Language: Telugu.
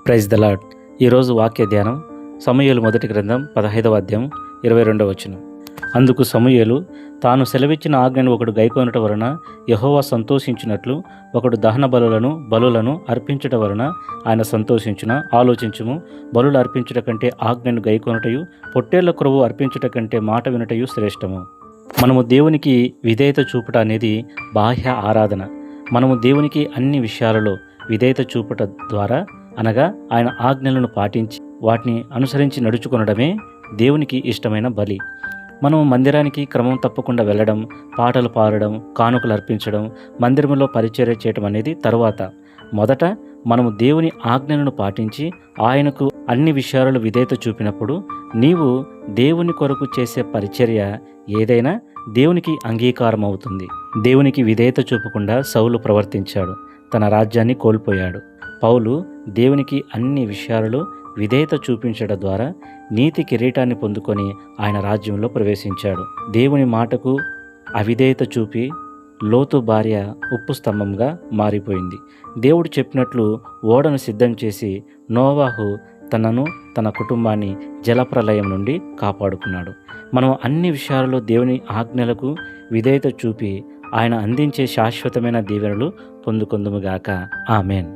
Praise the lord. ఈరోజు వాక్య ధ్యానం సమూయేలు మొదటి గ్రంథం 15వ అధ్యాయం 22వ వచనం. అందుకు సమూయేలు, తాను సెలవిచ్చిన ఆజ్ఞను ఒకడు గైకొనుట వలన యెహోవా సంతోషించినట్లు ఒకడు దహన బలులను అర్పించుట వలన ఆయన సంతోషించున. ఆలోచించుము, బలులు అర్పించుట కంటే ఆజ్ఞను గైకొనుటయు, పొట్టేళ్ల క్రొవ్వు అర్పించుట కంటే మాట వినుటయు శ్రేష్టము. మనము దేవునికి విధేయత చూపుట అనేది బాహ్య ఆరాధన. మనము దేవునికి అన్ని విషయాలలో విధేయత చూపుట ద్వారా, అనగా ఆయన ఆజ్ఞలను పాటించి వాటిని అనుసరించి నడుచుకొనడమే దేవునికి ఇష్టమైన బలి. మనము మందిరానికి క్రమం తప్పకుండా వెళ్ళడం, పాటలు పాడడం, కానుకలు అర్పించడం, మందిరంలో పరిచర్య చేయడం అనేది తరువాత. మొదట మనము దేవుని ఆజ్ఞలను పాటించి ఆయనకు అన్ని విషయాలలో విధేయత చూపినప్పుడు నీవు దేవుని కొరకు చేసే పరిచర్య ఏదైనా దేవునికి అంగీకారం అవుతుంది. దేవునికి విధేయత చూపకుండా సౌలు ప్రవర్తించాడు, తన రాజ్యాన్ని కోల్పోయాడు. పౌలు దేవునికి అన్ని విషయాలలో విధేయత చూపించడం ద్వారా నీతి కిరీటాన్ని పొందుకొని ఆయన రాజ్యంలో ప్రవేశించాడు. దేవుని మాటకు అవిధేయత చూపి లోతు భార్య ఉప్పు స్తంభంగా మారిపోయింది. దేవుడు చెప్పినట్లు ఓడను సిద్ధం చేసి నోవాహు తనను తన కుటుంబాన్ని జలప్రలయం నుండి కాపాడుకున్నాడు. మనం అన్ని విషయాలలో దేవుని ఆజ్ఞలకు విధేయత చూపి ఆయన అందించే శాశ్వతమైన దీవెనలు పొందుకొందుముగాక. ఆమేన్.